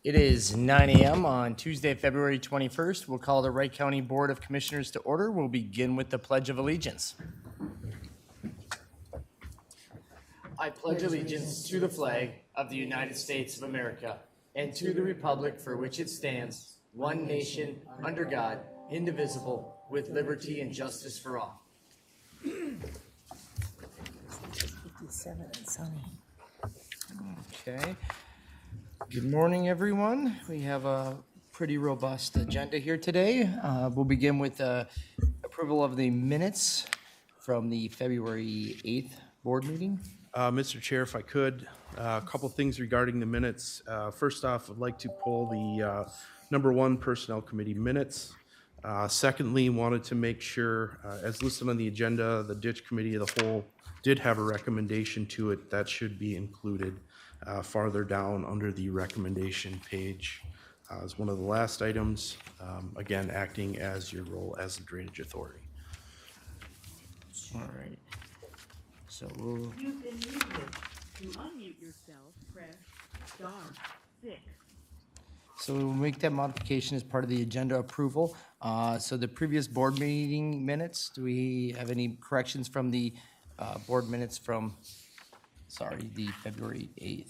It is 9 a.m. on Tuesday, February 21st. We'll call the Wright County Board of Commissioners to order. We'll begin with the Pledge of Allegiance. I pledge allegiance to the flag of the United States of America and to the republic for which it stands, one nation, under God, indivisible, with liberty and justice for all. 57 and sunny. Okay. Good morning, everyone. We have a pretty robust agenda here today. We'll begin with approval of the minutes from the February 8th board meeting. Mr. Chair, if I could, a couple things regarding the minutes. First off, I'd like to pull the number 1 Personnel Committee minutes. Secondly, wanted to make sure, as listed on the agenda, the Ditch Committee of the Whole did have a recommendation to it that should be included farther down under the recommendation page as one of the last items, again, acting as your role as the drainage authority. All right. So we'll... You've been muted. To unmute yourself, press *6. So we'll make that modification as part of the agenda approval. So the previous board meeting minutes, do we have any corrections from the board minutes from, the February 8th?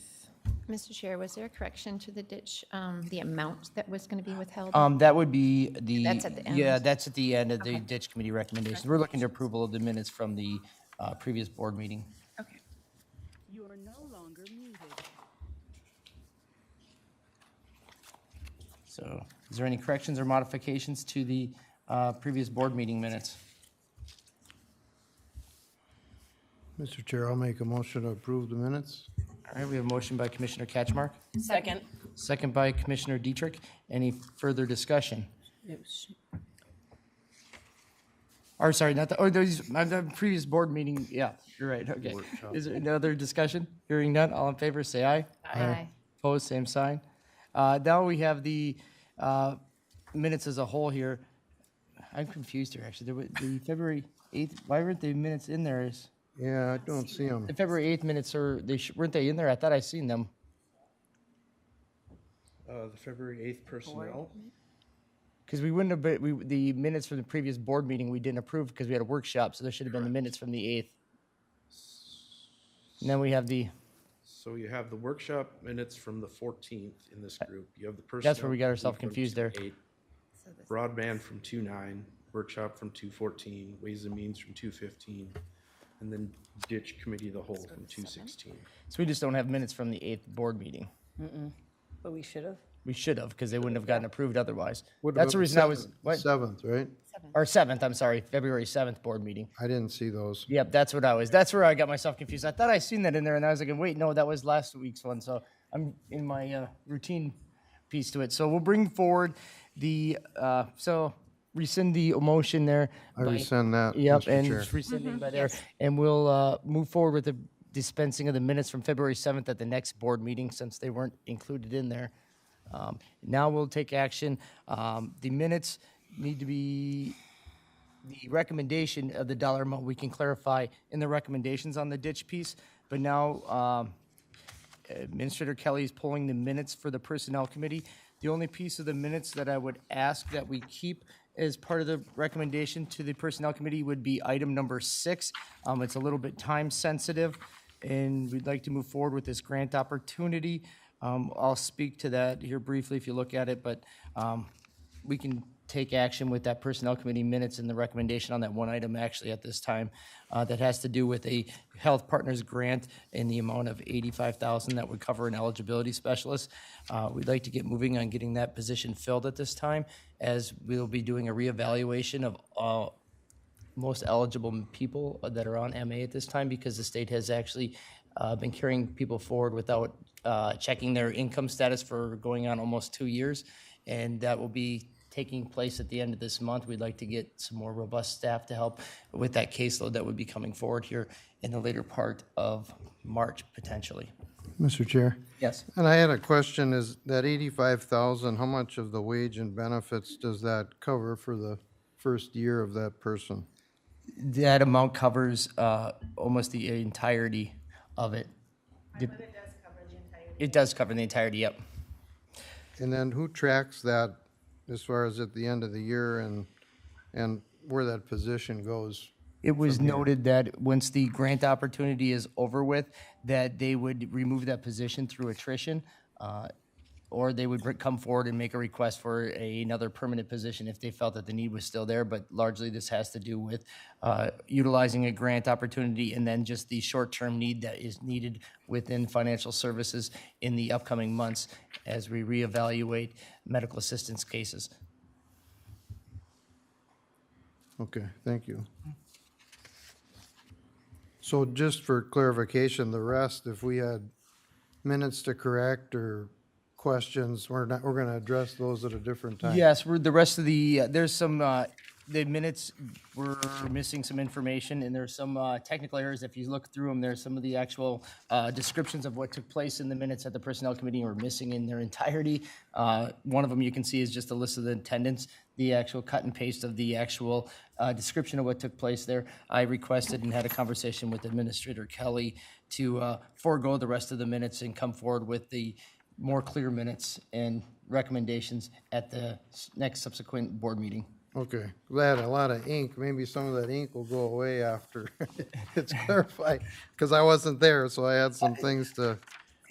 Mr. Chair, was there a correction to the ditch, the amount that was going to be withheld? That would be the... That's at the end? Yeah, that's at the end of the Okay. ditch committee recommendations. We're looking to approval of the minutes from the previous board meeting. Okay. You are no longer muted. So is there any corrections or modifications to the previous board meeting minutes? Mr. Chair, I'll make a motion to approve the minutes. All right, we have a motion by Commissioner Catchmark, Second. second by Commissioner Dietrich. Any further discussion? Or sorry, not the, the previous board meeting, yeah, you're right, okay. Workshop. Is there any other discussion? Hearing none, all in favor, say aye. Aye. Opposed, same sign. Now we have the minutes as a whole here. I'm confused here, actually. The February 8th, why weren't the minutes in there? Yeah, I don't see them. The February 8th minutes, weren't they in there? I thought I seen them. The February 8th personnel. Because we wouldn't have been, the minutes from the previous board meeting, we didn't approve because we had a workshop, so there should have been the minutes from the 8th. And then we have the, So you have the workshop minutes from the 14th in this group. You have the personnel. that's where we got ourselves from confused there. 2/8, broadband from 2/9, workshop from 2/14, ways and means from 2/15, and then ditch committee of the whole from 2/16. So we just don't have minutes from the 8th board meeting. But we should have. We should have, because they wouldn't have gotten approved otherwise. What That's the about reason I was, 7th? what? 7th, right? Or 7th, I'm sorry, February 7th board meeting. I didn't see those. Yep, that's where I got myself confused. I thought I seen that in there, and I was like, wait, no, that was last week's one, so I'm in my routine piece to it. So we'll bring forward the, rescind the motion there. I by- rescind that, Yep, Mr. and Chair. just rescinding by there. And we'll move forward with the dispensing of the minutes from February 7th at the next board meeting, since they weren't included in there. Now we'll take action. The minutes need to be, the recommendation of the dollar amount, we can clarify in the recommendations on the ditch piece. But now Administrator Kelly is pulling the minutes for the Personnel Committee. The only piece of the minutes that I would ask that we keep as part of the recommendation to the Personnel Committee would be item number 6. It's a little bit time sensitive, and we'd like to move forward with this grant opportunity. I'll speak to that here briefly if you look at it, but we can take action with that Personnel Committee minutes and the recommendation on that one item actually at this time that has to do with a Health Partners grant in the amount of $85,000 that would cover an eligibility specialist. We'd like to get moving on getting that position filled at this time, as we'll be doing a reevaluation of most eligible people that are on MA at this time, because the state has actually been carrying people forward without checking their income status for going on almost 2 years, and that will be taking place at the end of this month. We'd like to get some more robust staff to help with that caseload that would be coming forward here in the later part of March, potentially. Mr. Chair? Yes. And I had a question, is that 85,000, how much of the wage and benefits does that cover for the first year of that person? That amount covers almost the entirety of it. But it does cover the entire. It does cover the entirety, yep. And then who tracks that as far as at the end of the year and where that position goes? It was noted that once the grant opportunity is over with, that they would remove that position through attrition, or they would come forward and make a request for another permanent position if they felt that the need was still there. But largely, this has to do with utilizing a grant opportunity and then just the short-term need that is needed within financial services in the upcoming months as we reevaluate medical assistance cases. Okay, thank you. So just for clarification, the rest, if we had minutes to correct or questions, we're gonna address those at a different time? Yes, the rest of the, there's some, the minutes were missing some information, and there's some technical errors. If you look through them, there's some of the actual descriptions of what took place in the minutes at the Personnel Committee were missing in their entirety. One of them you can see is just a list of the attendance, the actual cut and paste of the actual description of what took place there. I requested and had a conversation with Administrator Kelly to forego the rest of the minutes and come forward with the more clear minutes and recommendations at the next subsequent board meeting. Okay, glad a lot of ink, maybe some of that ink will go away after it's clarified, because I wasn't there, so I had some things to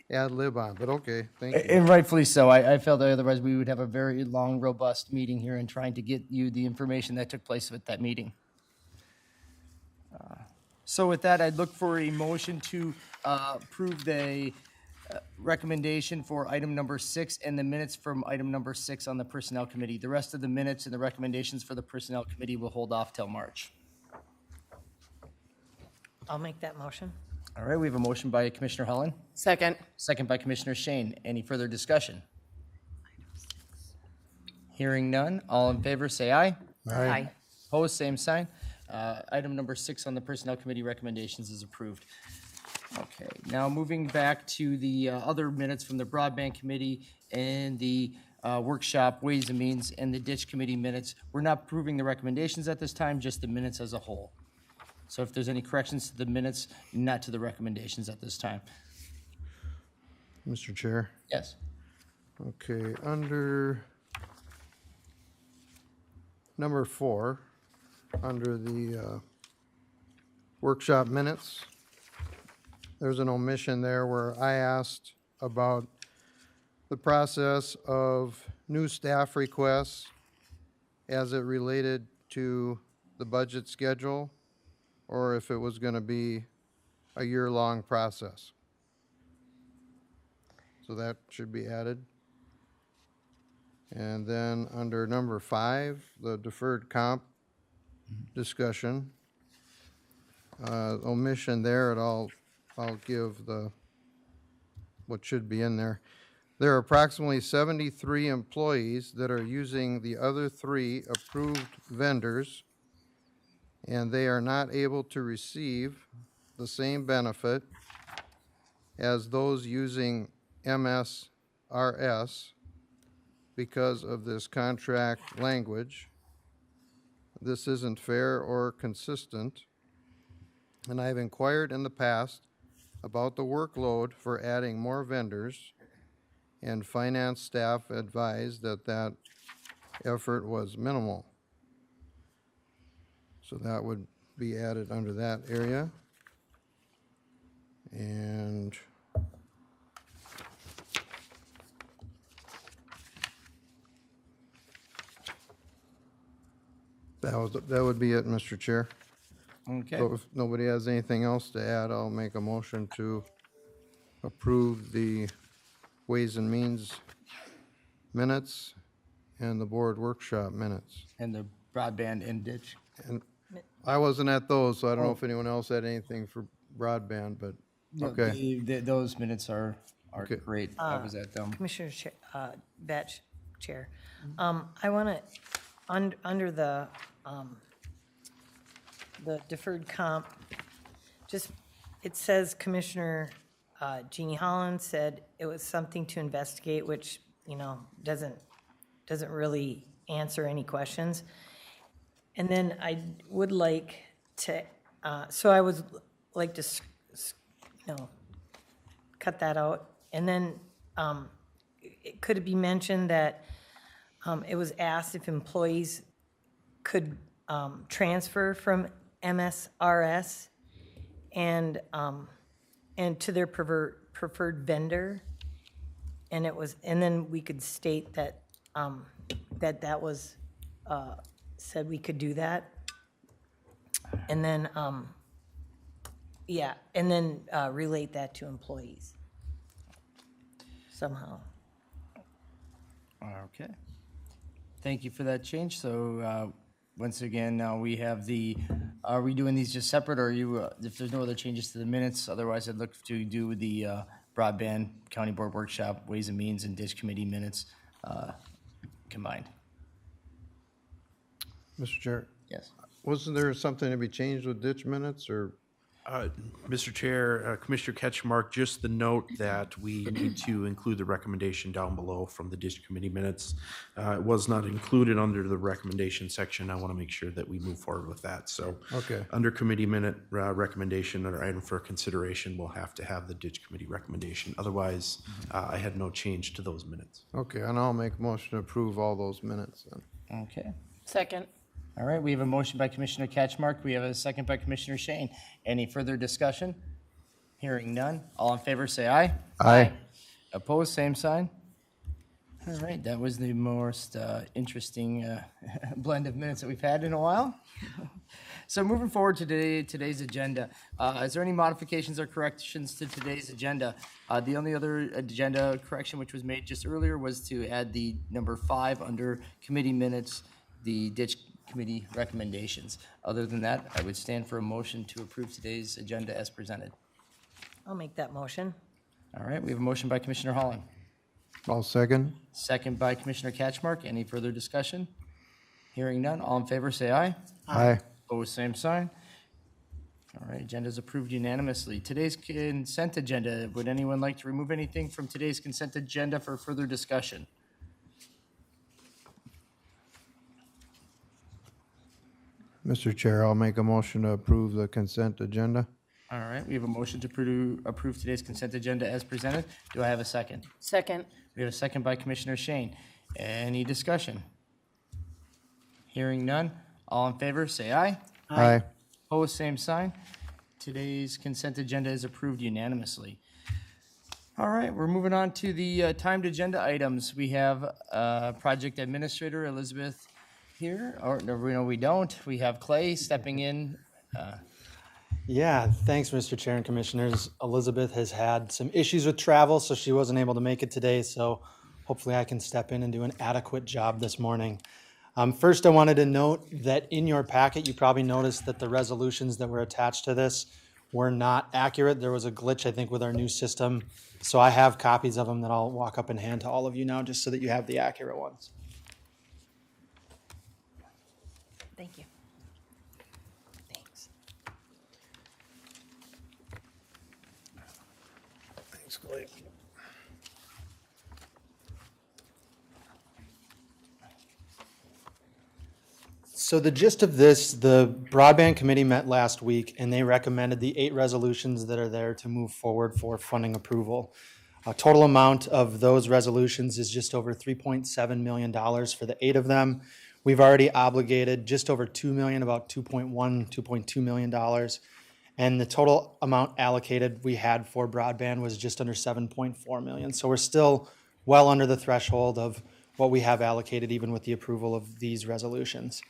ad lib on, but okay, thank you. And rightfully so. I felt that otherwise we would have a very long, robust meeting here and trying to get you the information that took place at that meeting. So with that, I'd look for a motion to approve the recommendation for item number 6 and the minutes from item number 6 on the Personnel Committee. The rest of the minutes and the recommendations for the Personnel Committee will hold off till March. I'll make that motion. All right, we have a motion by Commissioner Helen, Second. second by Commissioner Shane. Any further discussion? Hearing none, all in favor say aye. Aye. Opposed, same sign. Item number 6 on the Personnel Committee recommendations is approved. Okay, now moving back to the other minutes from the Broadband Committee and the workshop, Ways and Means, and the Ditch Committee minutes. We're not approving the recommendations at this time, just the minutes as a whole. So if there's any corrections to the minutes, not to the recommendations at this time. Mr. Chair, Yes. okay, under number 4, under the workshop minutes, there's an omission there where I asked about the process of new staff requests as it related to the budget schedule, or if it was going to be a year-long process. So that should be added. And then under number 5, the deferred comp discussion, omission there, I'll give what should be in there. There are approximately 73 employees that are using the other 3 approved vendors, and they are not able to receive the same benefit as those using MSRS because of this contract language. This isn't fair or consistent, and I've inquired in the past about the workload for adding more vendors, and finance staff advised that effort was minimal. So that would be added under that area. And that would be it, Mr. Chair. Okay. So if nobody has anything else to add, I'll make a motion to approve the Ways and Means minutes and the board workshop minutes. And the broadband and ditch. And I wasn't at those, so I don't know if anyone else had anything for broadband, but, okay. Those minutes are Okay. great. I was at them. Commissioner Batch, Chair. I want to, under the deferred comp, just, it says Commissioner Jeannie Holland said it was something to investigate, which, doesn't really answer any questions. And then I would like to, so I would like to, cut that out. And then could it be mentioned that it was asked if employees could transfer from MSRS and to their preferred vendor? And it was, and then we could state that, that was, said we could do that. And then, yeah, and then relate that to employees somehow. Okay. Thank you for that change. So, once again, now we have are we doing these just separate, or are you, if there's no other changes to the minutes, otherwise I'd look to do the broadband county board workshop, ways and means, and ditch committee minutes combined. Mr. Chair, Yes. wasn't there something to be changed with ditch minutes, or? Mr. Chair, Commissioner Ketchmark, just the note that we need to include the recommendation down below from the district committee minutes. It was not included under the recommendation section. I want to make sure that we move forward with that. So Okay. under committee minute recommendation or item for consideration, we'll have to have the ditch committee recommendation. Otherwise, I had no change to those minutes. Okay, and I'll make a motion to approve all those minutes then. Okay. Second. All right, we have a motion by Commissioner Ketchmark. We have a second by Commissioner Shane. Any further discussion? Hearing none. All in favor, say aye. Aye. Opposed, same sign. All right, that was the most interesting blend of minutes that we've had in a while. So moving forward to today's agenda, is there any modifications or corrections to today's agenda? The only other agenda correction which was made just earlier was to add the number 5 under committee minutes, the ditch committee recommendations. Other than that, I would stand for a motion to approve today's agenda as presented. I'll make that motion. All right, we have a motion by Commissioner Holland, I'll second. second by Commissioner Ketchmark. Any further discussion? Hearing none, all in favor say aye. Aye. Opposed, same sign. All right, agenda is approved unanimously. Today's consent agenda, would anyone like to remove anything from today's consent agenda for further discussion? Mr. Chair, I'll make a motion to approve the consent agenda. All right, we have a motion to approve today's consent agenda as presented. Do I have a second? Second. We have a second by Commissioner Shane. Any discussion? Hearing none. All in favor, say aye. Aye. Opposed, same sign. Today's consent agenda is approved unanimously. All right, we're moving on to the timed agenda items. We have Project Administrator Elizabeth here, or no, we don't. We have Clay stepping in. Yeah, thanks, Mr. Chair and Commissioners. Elizabeth has had some issues with travel, so she wasn't able to make it today, so hopefully I can step in and do an adequate job this morning. First, I wanted to note that in your packet, you probably noticed that the resolutions that were attached to this were not accurate. There was a glitch, I think, with our new system, so I have copies of them that I'll walk up and hand to all of you now, just so that you have the accurate ones. Thank you. Thanks. Thanks, Clay. So the gist of this, the broadband committee met last week and they recommended the 8 resolutions that are there to move forward for funding approval. A total amount of those resolutions is just over $3.7 million for the 8 of them. We've already obligated just over $2 million, about $2.2 million. And the total amount allocated we had for broadband was just under $7.4 million. So we're still well under the threshold of what we have allocated, even with the approval of these resolutions.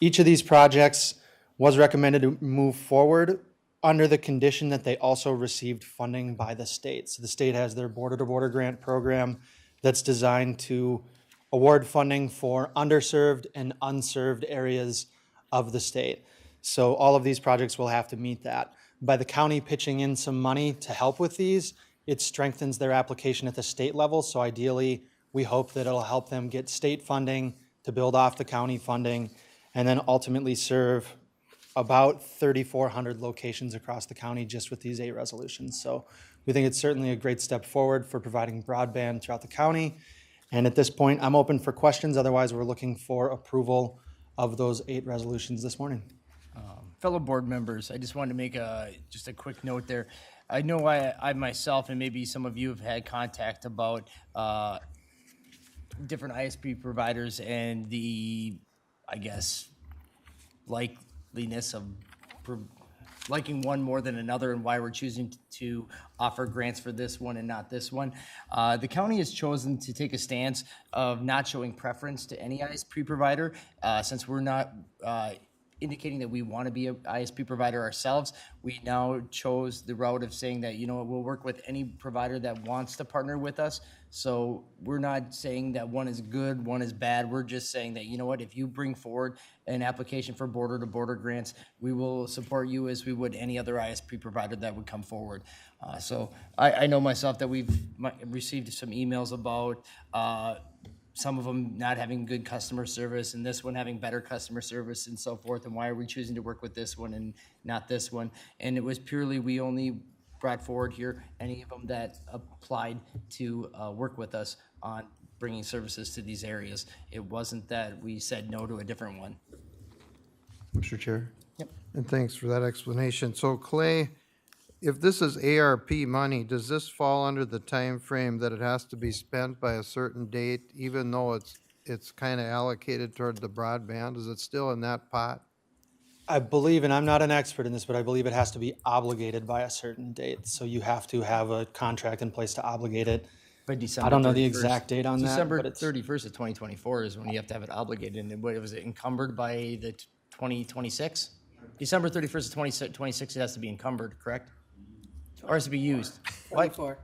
Each of these projects was recommended to move forward under the condition that they also received funding by the state. So the state has their border-to-border grant program that's designed to award funding for underserved and unserved areas of the state. So all of these projects will have to meet that. By the county pitching in some money to help with these, it strengthens their application at the state level. So ideally, we hope that it'll help them get state funding to build off the county funding and then ultimately serve about 3,400 locations across the county just with these 8 resolutions. So we think it's certainly a great step forward for providing broadband throughout the county. And at this point, I'm open for questions. Otherwise, we're looking for approval of those 8 resolutions this morning. Fellow board members, I just wanted to make just a quick note there. I know I myself, and maybe some of you have had contact about different ISP providers and the, I guess, likeliness of liking one more than another and why we're choosing to offer grants for this one and not this one. The county has chosen to take a stance of not showing preference to any ISP provider since we're not indicating that we want to be a ISP provider ourselves. We now chose the route of saying that, you know, we'll work with any provider that wants to partner with us. So we're not saying that one is good, one is bad. We're just saying that, you know what, if you bring forward an application for border-to-border grants, we will support you as we would any other ISP provider that would come forward. So I know myself that we've received some emails about some of them not having good customer service and this one having better customer service and so forth, and why are we choosing to work with this one and not this one? And it was purely, we only brought forward here any of them that applied to work with us on bringing services to these areas. It wasn't that we said no to a different one. Mr. Chair? Yep. And thanks for that explanation. So Clay, if this is ARP money, does this fall under the time frame that it has to be spent by a certain date, even though it's kind of allocated toward the broadband? Is it still in that pot? I believe, and I'm not an expert in this, but I believe it has to be obligated by a certain date. So you have to have a contract in place to obligate it. By December I don't know the 31st. exact date on that, December but it's- 31st of 2024 is when you have to have it obligated. And what was it, encumbered by the 2026? December 31st of 2026, it has to be encumbered, correct? Or has to be used? 24.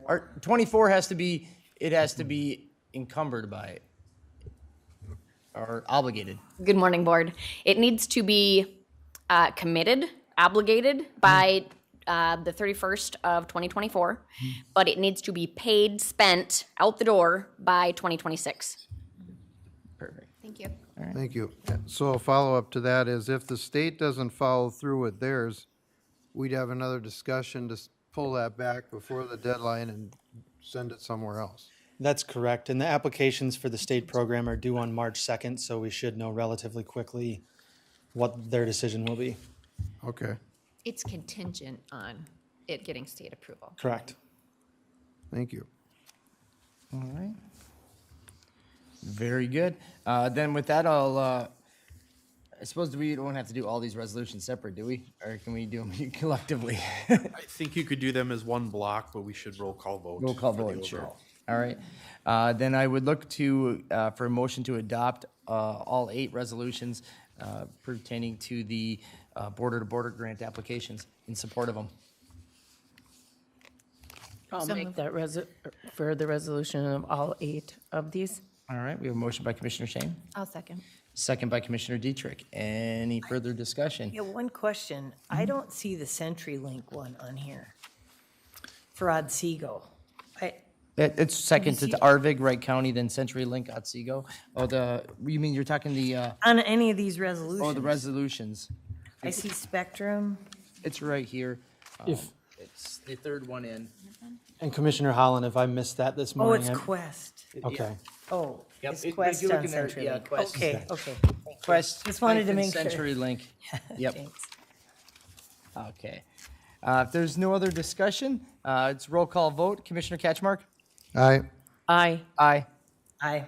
Or 24 has to be, it has to be encumbered by it. Or obligated. Good morning, board. It needs to be committed, obligated by the 31st of 2024, but it needs to be paid, spent, out the door by 2026. Perfect. Thank you. Thank you. So a follow-up to that is if the state doesn't follow through with theirs, we'd have another discussion to pull that back before the deadline and send it somewhere else. That's correct. And the applications for the state program are due on March 2nd, so we should know relatively quickly what their decision will be. Okay, It's contingent on it getting state approval. Correct. thank you. All right. Very good. Then with that, I suppose we don't have to do all these resolutions separate, do we? Or can we do them collectively? I think you could do them as one block, but we should roll call vote. Roll call for the vote, sure. overall. All right. Then I would look to, for a motion to adopt all 8 resolutions pertaining to the border-to-border grant applications in support of them. I'll So make moved. that for the resolution of all 8 of these. All right, we have a motion by Commissioner Shane, I'll second. second by Commissioner Dietrich. Any further discussion? Yeah, one question. I don't see the CenturyLink one on here for Otsego. It's second to see- the Arvig, Wright County, then CenturyLink, Otsego. Oh, you mean you're talking the, On any of these resolutions. oh, the resolutions. I see Spectrum. It's right here. If- It's the third one in. And Commissioner Holland, if I missed that this Oh, morning. it's I'm- Quest. Okay. Oh, Yep, it's if Quest you on look in there, yeah, CenturyLink. Quest. Okay, okay. Quest. Just wanted to hyphen make sure. CenturyLink. Yep. Thanks. Okay. If there's no other discussion, it's roll call vote. Commissioner Catchmark? Aye, Aye. Aye. Aye.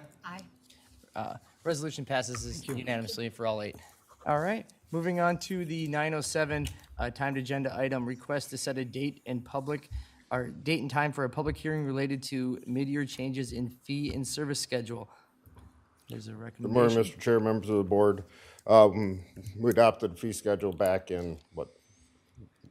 Aye. Resolution passes unanimously for all 8. All right. Moving on to the 907 timed agenda item, request to set a date and time for a public hearing related to mid-year changes in fee and service schedule. There's a Good recommendation. morning, Mr. Chair, members of the board. We adopted fee schedule back in,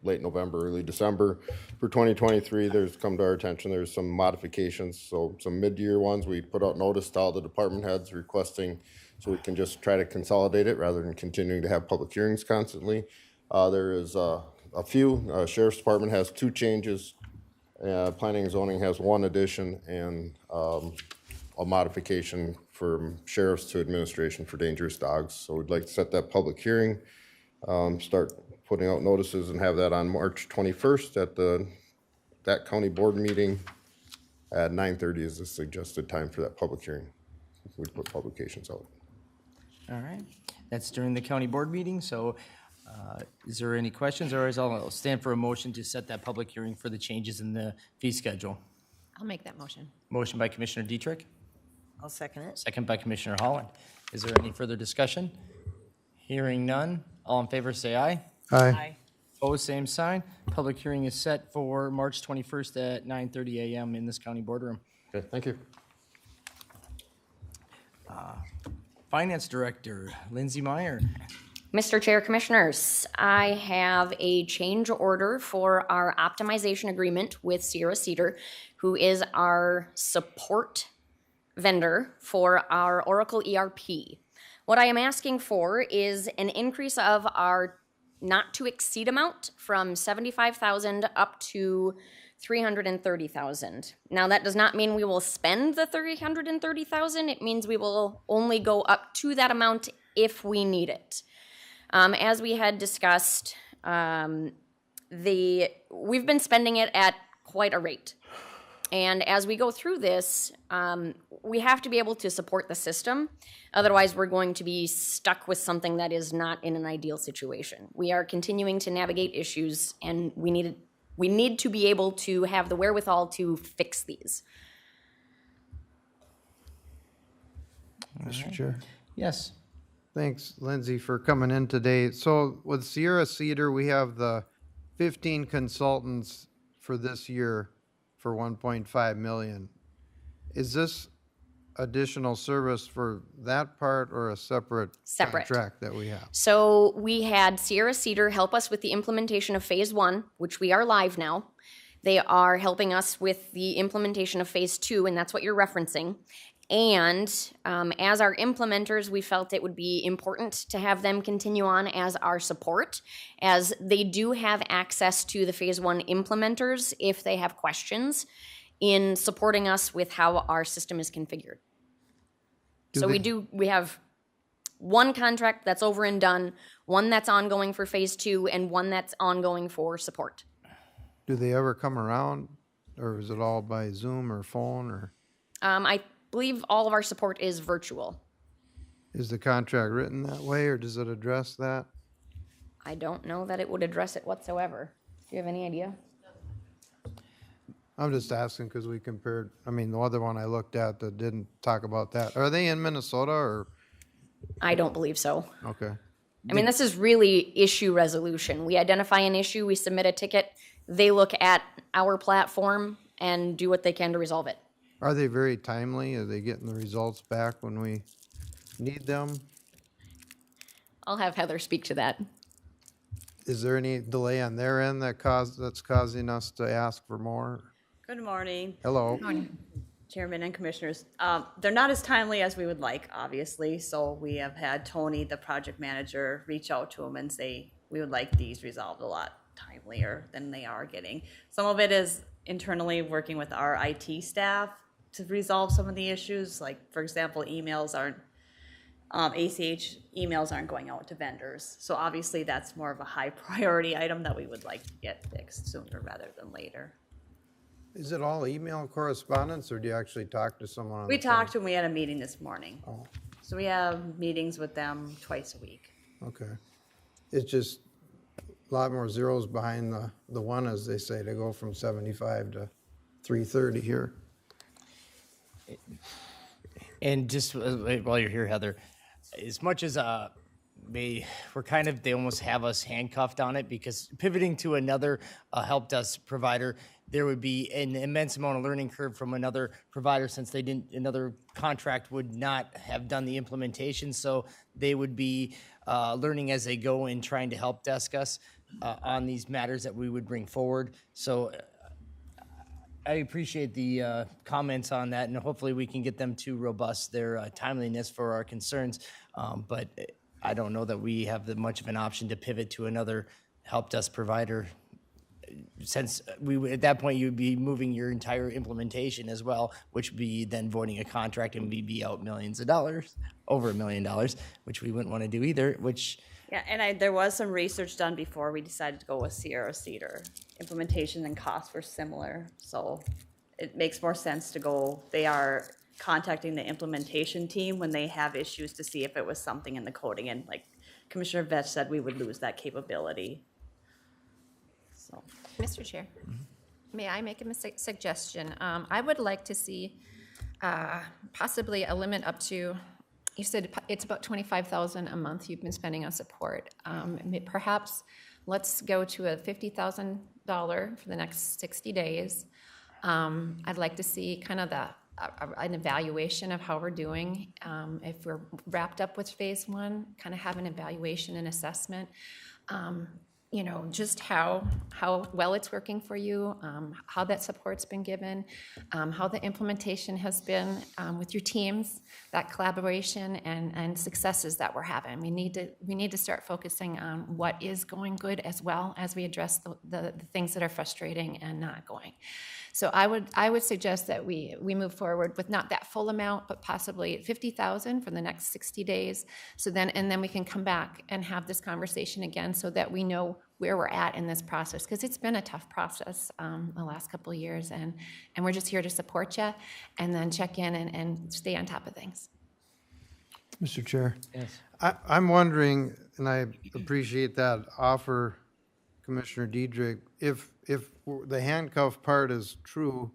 late November, early December. For 2023, there's come to our attention, there's some modifications, so some mid-year ones. We put out notice to all the department heads requesting, so we can just try to consolidate it rather than continuing to have public hearings constantly. There is a few, Sheriff's Department has 2 changes, Planning and Zoning has 1 addition, and a modification from sheriffs to administration for dangerous dogs. So we'd like to set that public hearing, start putting out notices and have that on March 21st at that county board meeting at 9:30 is the suggested time for that public hearing. We'd put publications out. All right. That's during the county board meeting, so is there any questions? Otherwise, I'll stand for a motion to set that public hearing for the changes in the fee schedule. I'll make that motion. Motion by Commissioner Dietrich, I'll second it. Second by Commissioner Holland. Is there any further discussion? Hearing none. All in favor, say aye. Aye. Opposed, same sign. Public hearing is set for March 21st at 9:30 a.m. in this county boardroom. Okay, thank you. Finance Director, Lindsay Meyer. Mr. Chair, Commissioners, I have a change order for our optimization agreement with Sierra Cedar, who is our support vendor for our Oracle ERP. What I am asking for is an increase of our not to exceed amount from $75,000 up to $330,000. Now, that does not mean we will spend the $330,000. It means we will only go up to that amount if we need it. As we had discussed, we've been spending it at quite a rate. And as we go through this, we have to be able to support the system. Otherwise, we're going to be stuck with something that is not in an ideal situation. We are continuing to navigate issues, and we need to be able to have the wherewithal to fix these. Mr. Chair. Yes. Thanks, Lindsay, for coming in today. So with Sierra Cedar, we have the 15 consultants for this year for 1.5 million. Is this additional service for that part or a separate contract that we have? So we had Sierra Cedar help us with the implementation of Phase 1, which we are live now. They are helping us with the implementation of Phase 2, and that's what you're referencing. And as our implementers, we felt it would be important to have them continue on as our support, as they do have access to the Phase 1 implementers if they have questions in supporting us with how our system is configured. We have one contract that's over and done, one that's ongoing for Phase 2, and one that's ongoing for support. Do they ever come around, or is it all by Zoom or phone, or? I believe all of our support is virtual. Is the contract written that way, or does it address that? I don't know that it would address it whatsoever. Do you have any idea? I'm just asking because we compared, the other one I looked at that didn't talk about that. Are they in Minnesota, or? I don't believe so. Okay. This is really issue resolution. We identify an issue, we submit a ticket, they look at our platform and do what they can to resolve it. Are they very timely? Are they getting the results back when we need them? I'll have Heather speak to that. Is there any delay on their end that's causing us to ask for more? Good morning, Hello. Chairman and Commissioners. They're not as timely as we would like, obviously, so we have had Tony, the project manager, reach out to them and say, we would like these resolved a lot timelier than they are getting. Some of it is internally working with our IT staff to resolve some of the issues, like, for example, emails aren't, ACH emails aren't going out to vendors. So obviously that's more of a high priority item that we would like to get fixed sooner rather than later. Is it all email correspondence, or do you actually talk to someone on We the phone? talked to them, we had a meeting this morning. Oh, So we have meetings with them twice a week. okay. It's just a lot more zeros behind the one, as they say, to go from 75 to 330 here. And just while you're here, Heather, as much as they almost have us handcuffed on it, because pivoting to another help desk provider, there would be an immense amount of learning curve from another provider, since another contract would not have done the implementation. So they would be learning as they go and trying to help desk us on these matters that we would bring forward. So I appreciate the comments on that, and hopefully we can get them to robust their timeliness for our concerns. But I don't know that we have much of an option to pivot to another help desk provider, since at that point you'd be moving your entire implementation as well, which would be then voiding a contract, and we'd be out millions of dollars, over $1 million, which we wouldn't want to do either, Yeah, and there was some research done before we decided to go with Sierra Cedar. Implementation and costs were similar, so it makes more sense to go. They are contacting the implementation team when they have issues to see if it was something in the coding, and like Commissioner Vetch said, we would lose that capability. So, Mr. Chair, may I make a suggestion? I would like to see Possibly a limit up to, you said it's about 25,000 a month you've been spending on support. Perhaps let's go to a $50,000 for the next 60 days. I'd like to see kind of an evaluation of how we're doing. If we're wrapped up with phase one, kind of have an evaluation and assessment. You know, just how well it's working for you, how that support's been given, how the implementation has been with your teams, that collaboration and successes that we're having. We need to start focusing on what is going good as well as we address the things that are frustrating and not going. So I would suggest that we move forward with not that full amount, but possibly 50,000 for the next 60 days. So then we can come back and have this conversation again so that we know where we're at in this process, because it's been a tough process the last couple of years, and we're just here to support you and then check in and stay on top of things. Mr. Chair? Yes. I'm wondering, and I appreciate that offer, Commissioner Diedrich, if the handcuff part is true,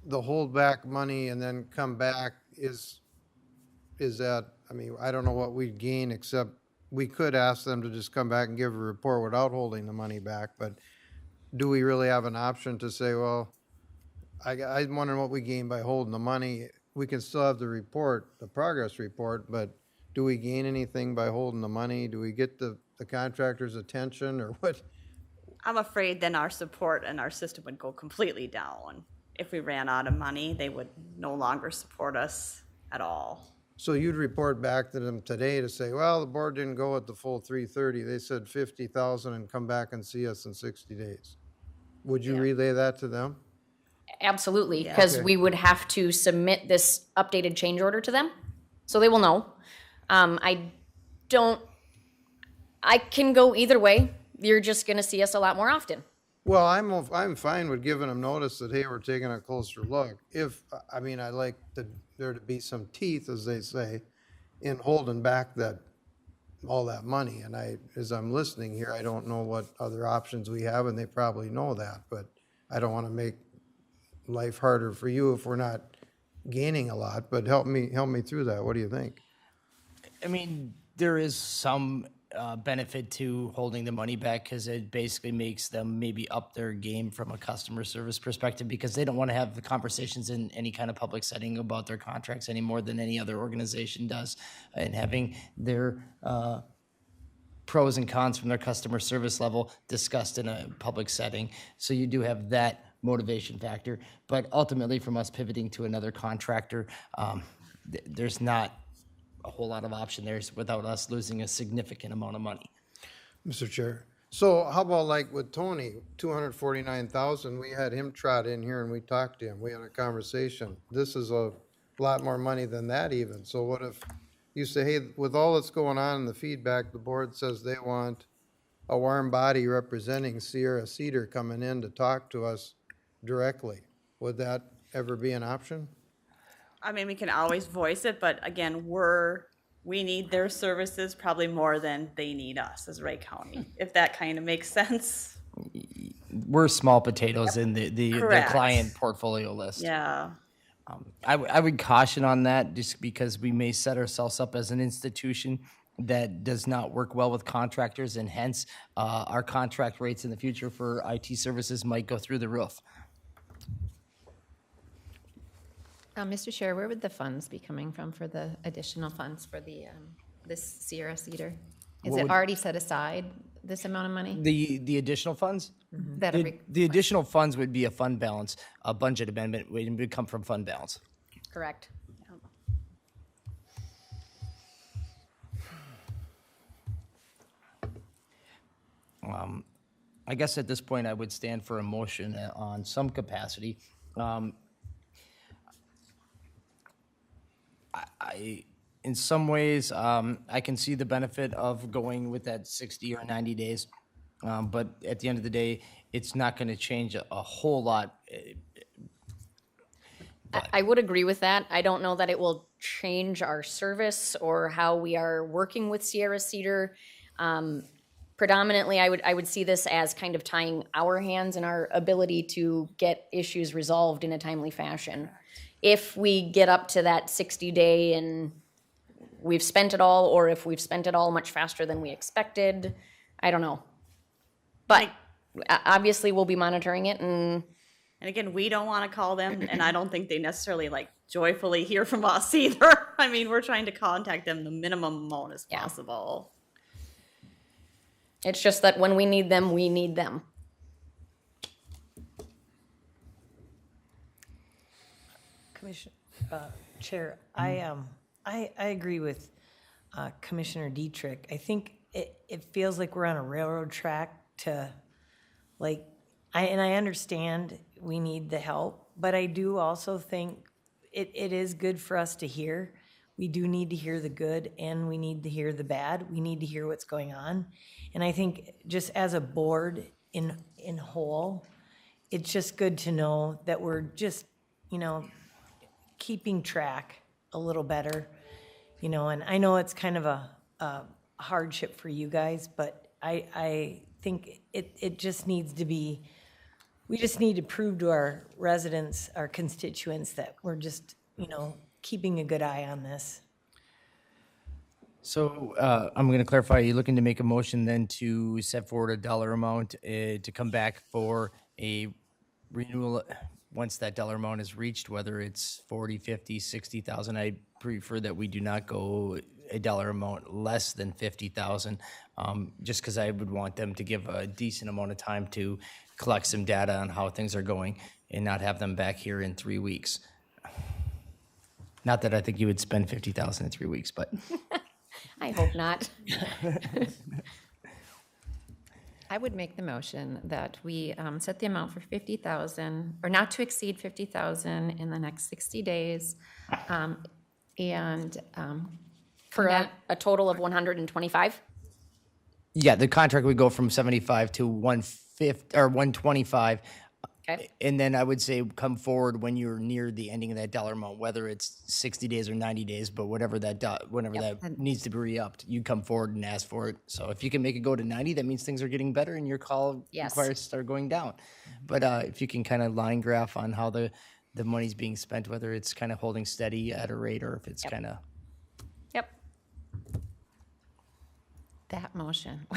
the hold back money and then come back is that, I mean, I don't know what we'd gain, except we could ask them to just come back and give a report without holding the money back, but do we really have an option to say, well, I'm wondering what we gain by holding the money. We can still have the report, the progress report, but do we gain anything by holding the money? Do we get the contractor's attention, or what? I'm afraid then our support and our system would go completely down. If we ran out of money, they would no longer support us at all. So you'd report back to them today to say, well, the board didn't go at the full 330. They said 50,000 and come back and see us in 60 days. Would you relay that to them? Absolutely, because Okay. we would have to submit this updated change order to them, so they will know. I can go either way. You're just gonna see us a lot more often. Well, I'm fine with giving them notice that, hey, we're taking a closer look. I mean, I like there to be some teeth, as they say, in holding back all that money. And as I'm listening here, I don't know what other options we have, and they probably know that, but I don't want to make life harder for you if we're not gaining a lot, but help me through that. What do you think? I mean, there is some benefit to holding the money back, because it basically makes them maybe up their game from a customer service perspective, because they don't want to have the conversations in any kind of public setting about their contracts any more than any other organization does. And having their pros and cons from their customer service level discussed in a public setting. So you do have that motivation factor. But ultimately, from us pivoting to another contractor, there's not a whole lot of option there without us losing a significant amount of money. Mr. Chair. So how about like with Tony, 249,000, we had him trot in here and we talked to him. We had a conversation. This is a lot more money than that even. So what if you say, hey, with all that's going on in the feedback, the board says they want a warm body representing Sierra Cedar coming in to talk to us directly. Would that ever be an option? I mean, we can always voice it, but again, we need their services probably more than they need us as Wright County, if that kind of makes sense. We're small potatoes in the Correct. client portfolio list. Yeah. I would caution on that, just because we may set ourselves up as an institution that does not work well with contractors, and hence our contract rates in the future for IT services might go through the roof. Mr. Chair, where would the funds be coming from for the additional funds for this Sierra Cedar? Is it already set aside, this amount of money? The additional funds? That are The additional funds would be a fund balance, a budget amendment would come from fund balance. Correct. I guess at this point, I would stand for a motion on some capacity. In some ways, I can see the benefit of going with that 60 or 90 days. But at the end of the day, it's not going to change a whole lot. I would agree with that. I don't know that it will change our service or how we are working with Sierra Cedar. Predominantly, I would see this as kind of tying our hands in our ability to get issues resolved in a timely fashion. if we get up to that 60-day and we've spent it all, or if we've spent it all much faster than we expected. I don't know. But obviously, we'll be monitoring it, and again, we don't want to call them, and I don't think they necessarily like joyfully hear from us either. I mean, we're trying to contact them the minimum amount as possible. it's just that when we need them, we need them. Commissioner, Chair, I agree with Commissioner Dietrich. I think it feels like we're on a railroad track to, like, I understand we need the help, but I do also think it is good for us to hear. We do need to hear the good, and we need to hear the bad. We need to hear what's going on. And I think just as a board in whole, it's just good to know that we're just, keeping track a little better, and I know it's kind of a hardship for you guys, but I think it just needs to be, we just need to prove to our residents, our constituents, that we're just, keeping a good eye on this. So I'm going to clarify, are you looking to make a motion then to set forward a dollar amount to come back for a renewal once that dollar amount is reached, whether it's 40, 50, 60,000? I prefer that we do not go a dollar amount less than 50,000, just because I would want them to give a decent amount of time to collect some data on how things are going and not have them back here in 3 weeks. Not that I think you would spend 50,000 in 3 weeks, but. I hope not. I would make the motion that we set the amount for 50,000, or not to exceed 50,000 in the next 60 days. For a total of 125? Yeah, the contract would go from 75 to 150 or 125. Okay. And then I would say come forward when you're near the ending of that dollar amount, whether it's 60 days or 90 days, but whatever that needs to be re-upped, you come forward and ask for it. So if you can make it go to 90, that means things are getting better and your call requires to start going down. But if you can kind of line graph on how the money's being spent, whether it's kind of holding steady at a rate or if it's kind of. Yep. That motion.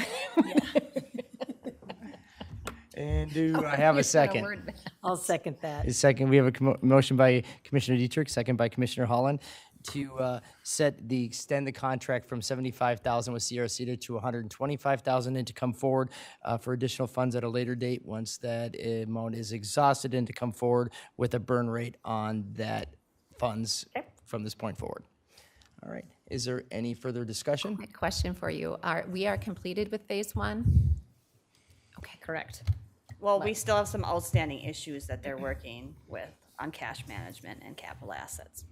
And do I have a second? I'll second that. A second. We have a motion by Commissioner Dietrich, second by Commissioner Holland, to extend the contract from 75,000 with Sierra Cedar to 125,000, and to come forward for additional funds at a later date once that amount is exhausted, and to come forward with a burn rate on that funds from this point forward. All right. Is there any further discussion? A question for you. We are completed with phase one? Okay, Correct. Well, we still have some outstanding issues that they're working with on cash management and capital assets.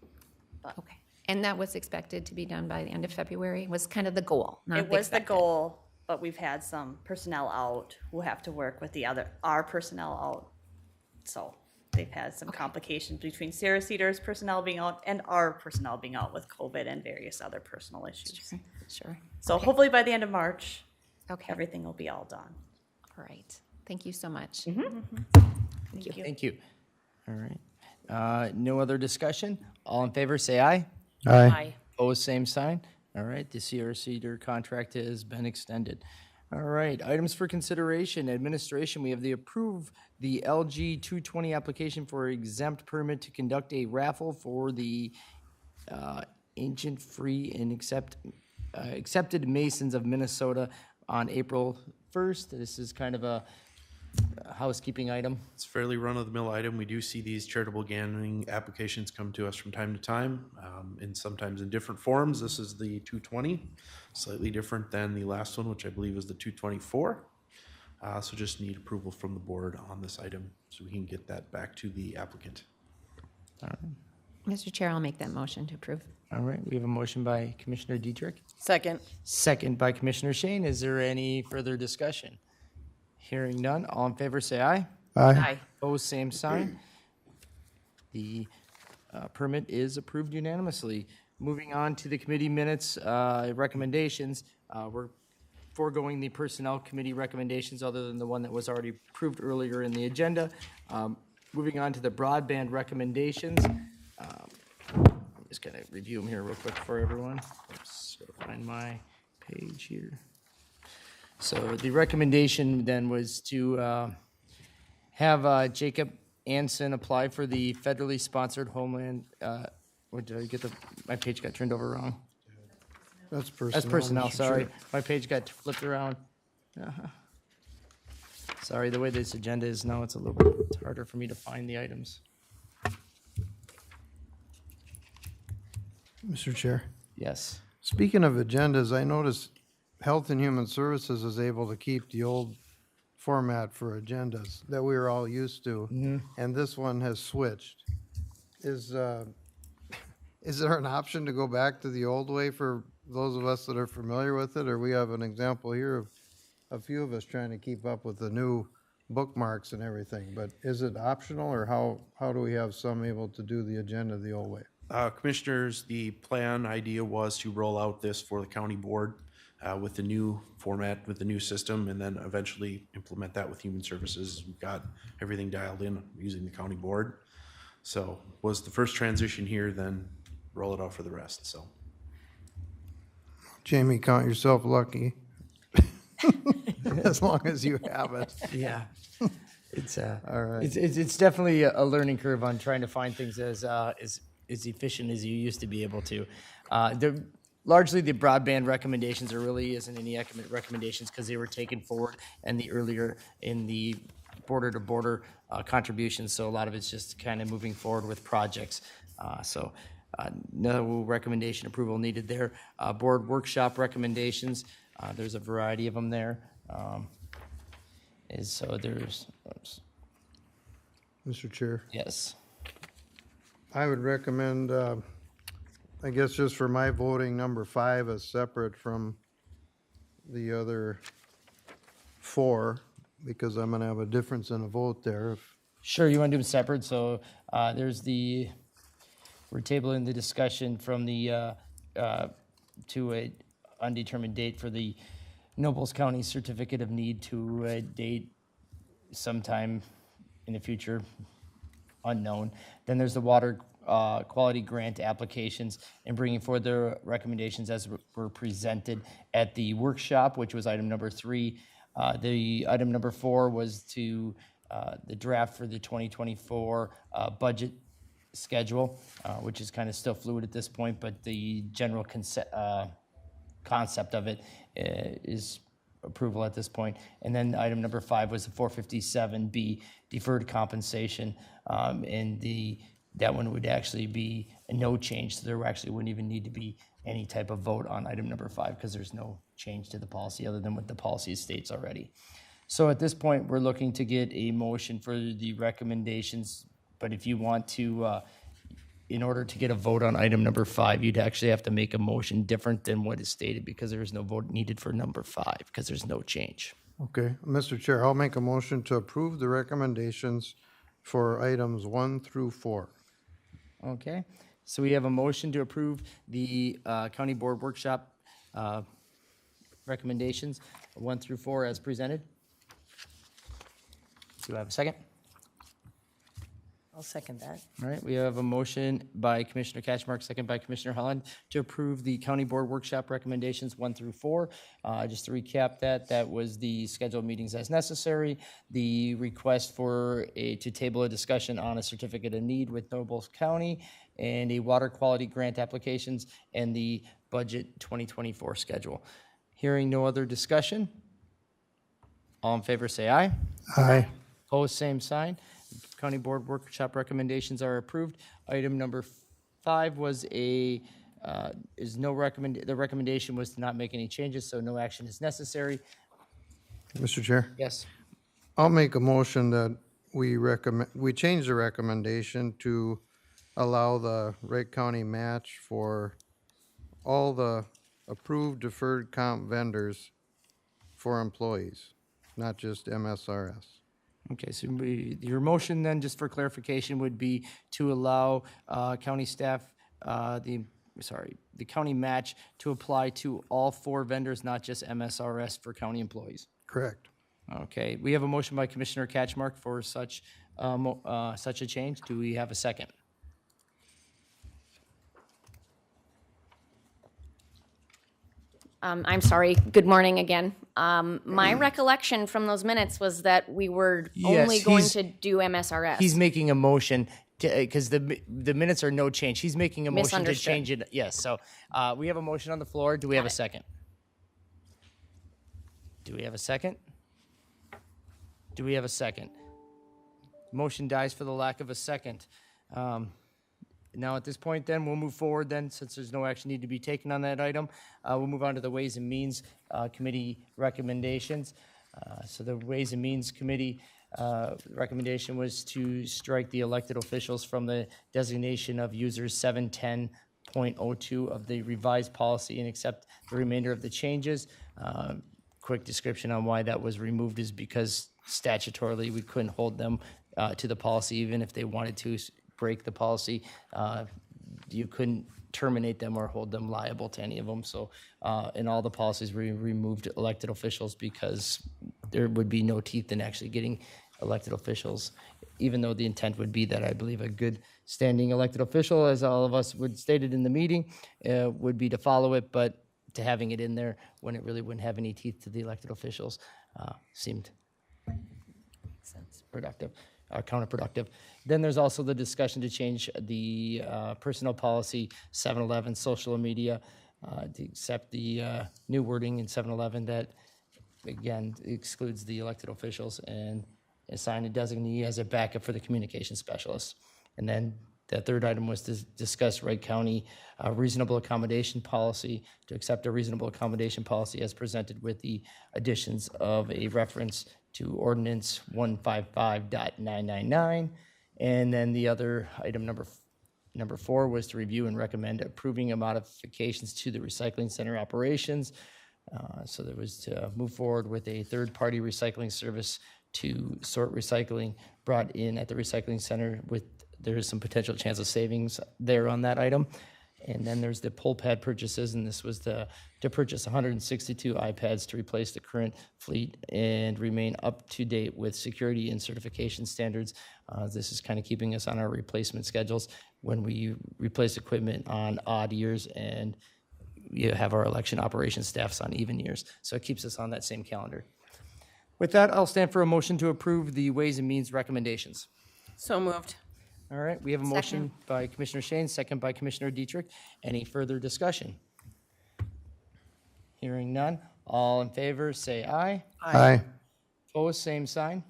But okay. And that was expected to be done by the end of February, was kind of the goal, not it was the expected. goal, but we've had some personnel out who have to work with our personnel out. So they've had some complications between Sierra Cedar's personnel being out and our personnel being out with COVID and various other personal issues. Sure. So hopefully by the end of March, Okay. everything will be all done. All right. Thank you so much. Thank you. All right. No other discussion? All in favor, say aye. Aye. Opposed, same sign. All right, the Sierra Cedar contract has been extended. All right, items for consideration. Administration, we have the LG 220 application for exempt permit to conduct a raffle for the Ancient Free and Accepted Masons of Minnesota on April 1st. This is kind of a housekeeping item. It's a fairly run-of-the-mill item. We do see these charitable gambling applications come to us from time to time, and sometimes in different forms. This is the 220, slightly different than the last one, which I believe was the 224. So just need approval from the board on this item so we can get that back to the applicant. Mr. Chair, I'll make that motion to approve. All right, we have a motion by Commissioner Dietrich, Second. second by Commissioner Shane. Is there any further discussion? Hearing none, all in favor say aye. Aye. Opposed, same sign. The permit is approved unanimously. Moving on to the committee minutes recommendations. We're foregoing the Personnel Committee recommendations other than the one that was already approved earlier in the agenda. Moving on to the broadband recommendations. I'm just gonna review them here real quick for everyone. Oops, gotta find my page here. So the recommendation then was to have Jacob Anson apply for the federally sponsored Homeland, what did I get my page got turned over wrong. That's personnel. That's personnel, Mr. sorry. Chair. My page got flipped around. Sorry, the way this agenda is now, it's a little bit harder for me to find the items. Mr. Chair. Yes. Speaking of agendas, I noticed Health and Human Services is able to keep the old format for agendas that we were all used to, and this one has switched. Is there an option to go back to the old way for those of us that are familiar with it, or we have an example here of a few of us trying to keep up with the new bookmarks and everything, but is it optional, or how do we have some able to do the agenda the old way? Commissioners, the plan idea was to roll out this for the county board with the new format, with the new system, and then eventually implement that with Human Services. We've got everything dialed in using the county board. So was the first transition here, then roll it out for the rest, so. Jamie, count yourself lucky. As long as you have it. Yeah. It's All right. it's definitely a learning curve on trying to find things as efficient as you used to be able to. Largely the broadband recommendations, there really isn't any recommendations because they were taken forward and the earlier in the border to border contributions. So a lot of it's just kind of moving forward with projects. No recommendation approval needed there. Board workshop recommendations, there's a variety of them there. Oops. Mr. Chair. Yes. I would recommend, I guess just for my voting, number 5 is separate from the other 4, because I'm gonna have a difference in a vote there. Sure, you want to do them separate, so we're tabling the discussion from the, to a undetermined date for the Nobles County Certificate of Need to a date sometime in the future, unknown. Then there's the water quality grant applications and bringing forward their recommendations as were presented at the workshop, which was item number 3. The item number 4 was to the draft for the 2024 budget schedule, which is kind of still fluid at this point, but the general concept of it is approval at this point. And then item number 5 was the 457B deferred compensation, and that one would actually be a no change, so there actually wouldn't even need to be any type of vote on item number 5 because there's no change to the policy other than what the policy states already. So at this point, we're looking to get a motion for the recommendations, but if you want to, in order to get a vote on item number 5, you'd actually have to make a motion different than what is stated because there is no vote needed for number 5 because there's no change. Okay, Mr. Chair, I'll make a motion to approve the recommendations for items 1 through 4. Okay, so we have a motion to approve the county board workshop recommendations 1 through 4 as presented. Do I have a second? I'll second that. All right, we have a motion by Commissioner Catchmark, second by Commissioner Holland, to approve the county board workshop recommendations 1 through 4. Just to recap that was the scheduled meetings as necessary, the request to table a discussion on a certificate of need with Nobles County, and a water quality grant applications, and the budget 2024 schedule. Hearing no other discussion, all in favor say aye. Aye. Opposed, same sign. County Board workshop recommendations are approved. Item number 5 was the recommendation was to not make any changes, so no action is necessary. Mr. Chair, Yes. I'll make a motion that we change the recommendation to allow the Wright County match for all the approved deferred comp vendors for employees, not just MSRS. Okay, so your motion then, just for clarification, would be to allow county staff, the county match to apply to all 4 vendors, not just MSRS for county employees. Correct. Okay, we have a motion by Commissioner Catchmark for such a change. Do we have a second? I'm sorry, good morning again. My recollection from those minutes was that we were only Yes, going he's- to do MSRS. He's making a motion because the minutes are no change. He's making a motion to Misunderstood. change it. Yes, so we have a motion on the floor. Do we have a second? Do we have a second? Do we have a second? Motion dies for the lack of a second. Now, at this point, then, we'll move forward then, since there's no action need to be taken on that item. We'll move on to the Ways and Means Committee recommendations. So the Ways and Means Committee recommendation was to strike the elected officials from the designation of users 710.02 of the revised policy and accept the remainder of the changes. Quick description on why that was removed is because statutorily we couldn't hold them to the policy even if they wanted to break the policy. You couldn't terminate them or hold them liable to any of them. So in all the policies, we removed elected officials because there would be no teeth in actually getting elected officials, even though the intent would be that I believe a good standing elected official, as all of us would stated in the meeting, would be to follow it, but to having it in there when it really wouldn't have any teeth to the elected officials seemed productive. Counterproductive. Then there's also the discussion to change the personnel policy 711 social media to accept the new wording in 711 that, again, excludes the elected officials and assign a designee as a backup for the communication specialist. And then the third item was to discuss Wright County reasonable accommodation policy, to accept a reasonable accommodation policy as presented with the additions of a reference to ordinance 155.999. And then the other item, number 4, was to review and recommend approving of modifications to the recycling center operations. So there was to move forward with a third-party recycling service to sort recycling brought in at the recycling center with, there is some potential chance of savings there on that item. And then there's the poll pad purchases, and this was to purchase 162 iPads to replace the current fleet and remain up to date with security and certification standards. This is kind of keeping us on our replacement schedules when we replace equipment on odd years and you have our election operations staffs on even years. So it keeps us on that same calendar. With that, I'll stand for a motion to approve the Ways and Means recommendations. So moved. All right, we have a motion by Commissioner Shane, second by Commissioner Dietrich. Any further discussion? Hearing none. All in favor, say aye. Aye. Opposed, same sign.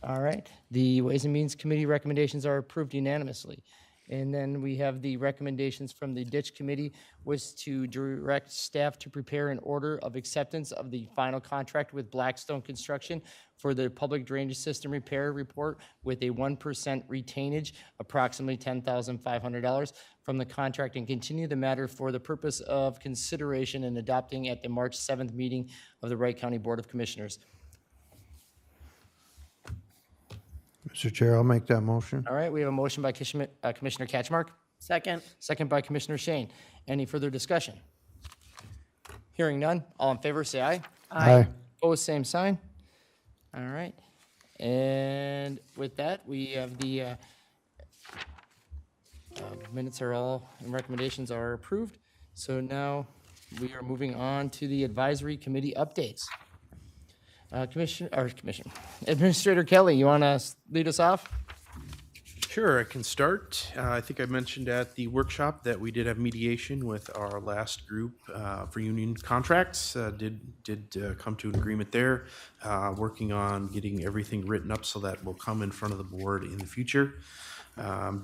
All right, the Ways and Means Committee recommendations are approved unanimously. And then we have the recommendations from the Ditch Committee was to direct staff to prepare an order of acceptance of the final contract with Blackstone Construction for the public drainage system repair report with a 1% retainage, approximately $10,500 from the contract, and continue the matter for the purpose of consideration and adopting at the March 7th meeting of the Wright County Board of Commissioners. Mr. Chair, I'll make that motion. All right, we have a motion by Commissioner Catchmark, Second. second by Commissioner Shane. Any further discussion? Hearing none. All in favor, say aye. Aye. Opposed, same sign. All right. And with that, we have the minutes are all, and recommendations are approved. So now we are moving on to the advisory committee updates. Administrator Kelly, you want to lead us off? Sure, I can start. I think I mentioned at the workshop that we did have mediation with our last group for union contracts. Did come to an agreement there, working on getting everything written up so that will come in front of the board in the future.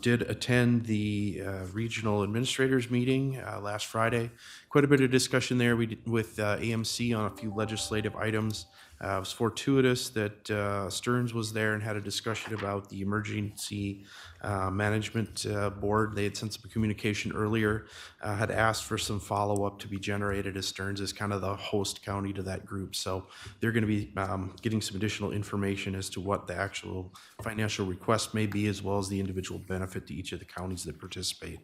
Did attend the regional administrators meeting last Friday. Quite a bit of discussion there with AMC on a few legislative items. It was fortuitous that Stearns was there and had a discussion about the emergency management board. They had sent some communication earlier, had asked for some follow-up to be generated as Stearns is kind of the host county to that group. So they're going to be getting some additional information as to what the actual financial request may be, as well as the individual benefit to each of the counties that participate.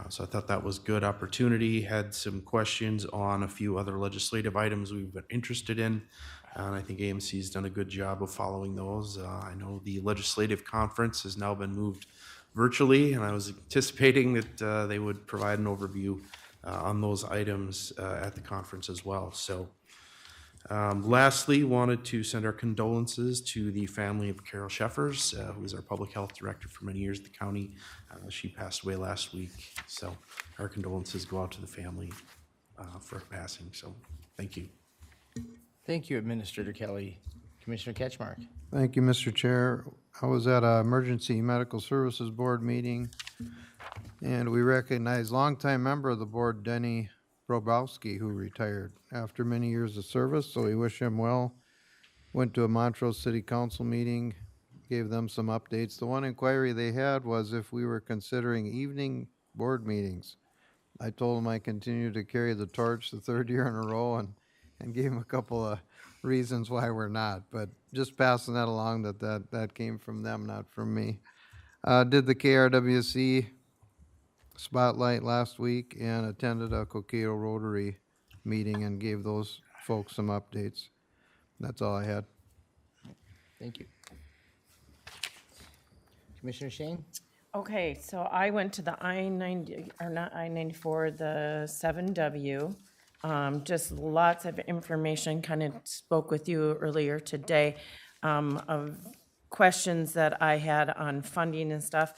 So I thought that was good opportunity. Had some questions on a few other legislative items we've been interested in. And I think AMC's done a good job of following those. I know the legislative conference has now been moved virtually, and I was anticipating that they would provide an overview on those items at the conference as well. So lastly, wanted to send our condolences to the family of Carol Sheffers, who was our public health director for many years at the county. She passed away last week, so our condolences go out to the family for her passing. So thank you. Thank you, Administrator Kelly. Commissioner Ketchmark. Thank you, Mr. Chair. I was at a Emergency Medical Services Board meeting, and we recognized longtime member of the board, Denny Brobowski, who retired after many years of service, so we wish him well. Went to a Montrose City Council meeting, gave them some updates. The one inquiry they had was if we were considering evening board meetings. I told them I continue to carry the torch the third year in a row and gave them a couple of reasons why we're not, but just passing that along that came from them, not from me. Did the KRWC spotlight last week and attended a Coquito Rotary meeting and gave those folks some updates. That's all I had. Thank you. Commissioner Shane? Okay, so I went to the I-90, or not I-94, the 7W. Just lots of information, kind of spoke with you earlier today, of questions that I had on funding and stuff.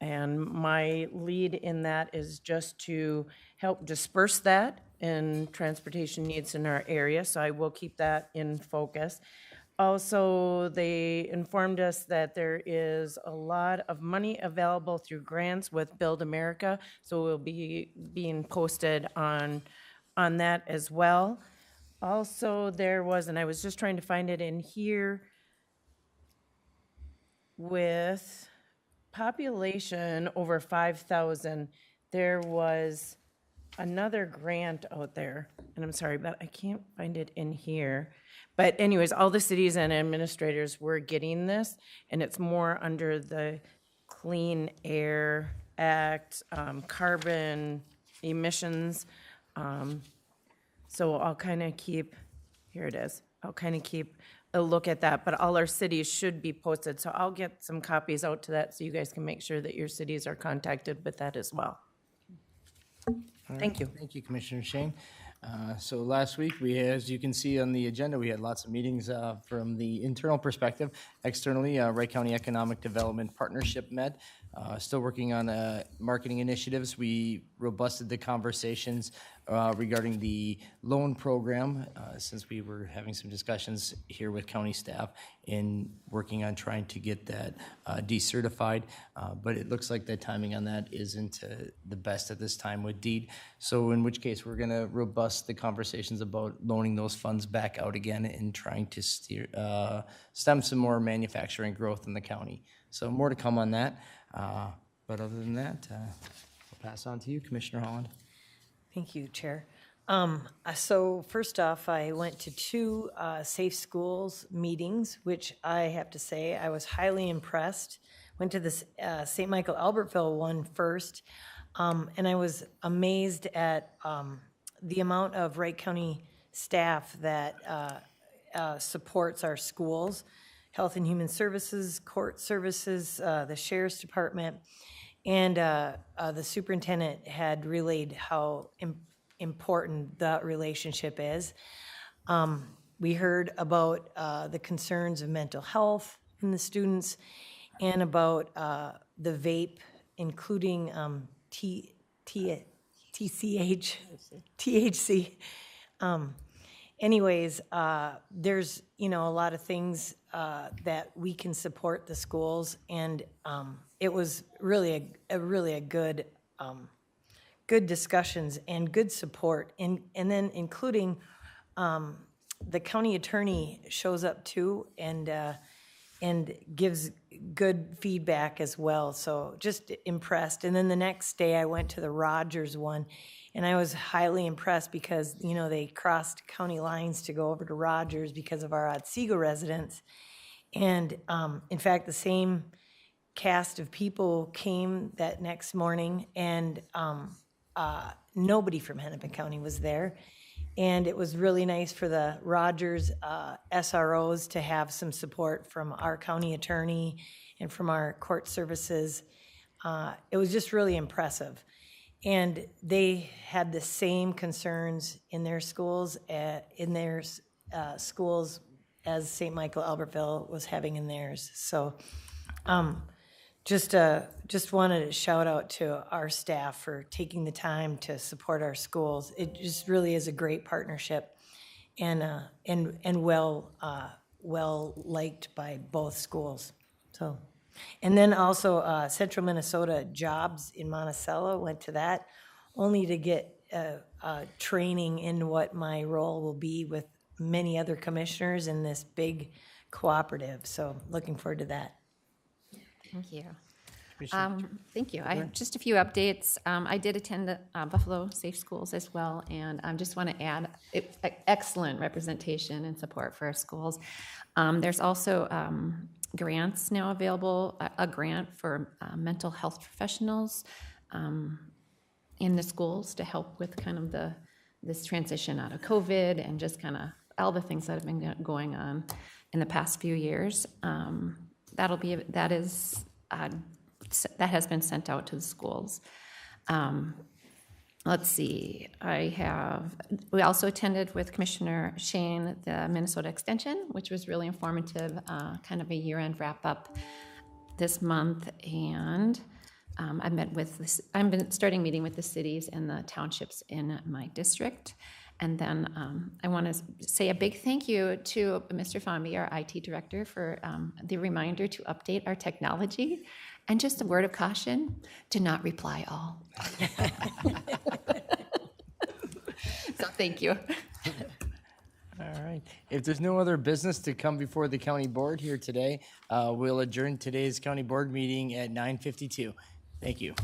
And my lead in that is just to help disperse that in transportation needs in our area, so I will keep that in focus. Also, they informed us that there is a lot of money available through grants with Build America, so we'll be being posted on that as well. Also, there was, and I was just trying to find it in here, with population over 5,000, there was another grant out there, and I'm sorry, but I can't find it in here. But anyways, all the cities and administrators were getting this, and it's more under the Clean Air Act, carbon emissions. So I'll kind of keep, here it is, I'll kind of keep a look at that, but all our cities should be posted. So I'll get some copies out to that so you guys can make sure that your cities are contacted with that as well. Thank you. Thank you, Commissioner Shane. So last week, as you can see on the agenda, we had lots of meetings from the internal perspective. Externally, Wright County Economic Development Partnership met. Still working on marketing initiatives. We robusted the conversations regarding the loan program, since we were having some discussions here with county staff in working on trying to get that decertified. But it looks like the timing on that isn't the best at this time with deed. So in which case, we're going to robust the conversations about loaning those funds back out again and trying to stem some more manufacturing growth in the county. So more to come on that. But other than that, I'll pass on to you, Commissioner Holland. Thank you, Chair. So first off, I went to two Safe Schools meetings, which I have to say I was highly impressed. Went to the St. Michael Albertville one first, and I was amazed at the amount of Wright County staff that supports our schools, Health and Human Services, Court Services, the Sheriff's Department, and the superintendent had relayed how important the relationship is. We heard about the concerns of mental health in the students and about the vape, including THC. Anyways, there's, a lot of things that we can support the schools, and it was really a good discussions and good support, and then including the county attorney shows up too and gives good feedback as well. So just impressed. And then the next day I went to the Rogers one, and I was highly impressed because, they crossed county lines to go over to Rogers because of our Otsego residents. And in fact, the same cast of people came that next morning, and nobody from Hennepin County was there. And it was really nice for the Rogers SROs to have some support from our county attorney and from our court services. It was just really impressive. And they had the same concerns in their schools, schools as St. Michael Albertville was having in theirs. So just wanted to shout out to our staff for taking the time to support our schools. It just really is a great partnership and well liked by both schools. So, and then also Central Minnesota Jobs in Monticello, went to that only to get training in what my role will be with many other commissioners in this big cooperative. So looking forward to that. Thank you. Thank you. I have just a few updates. I did attend the Buffalo Safe Schools as well, and I just want to add excellent representation and support for our schools. There's also grants now available, a grant for mental health professionals in the schools to help with kind of this transition out of COVID and just kind of all the things that have been going on in the past few years. That has been sent out to the schools. Let's see, we also attended with Commissioner Shane the Minnesota Extension, which was really informative, kind of a year-end wrap-up this month. And I'm been starting meeting with the cities and the townships in my district. And then I want to say a big thank you to Mr. Fonby, our IT director, for the reminder to update our technology. And just a word of caution, do not reply all. So thank you. All right. If there's no other business to come before the county board here today, we'll adjourn today's county board meeting at 9:52. Thank you.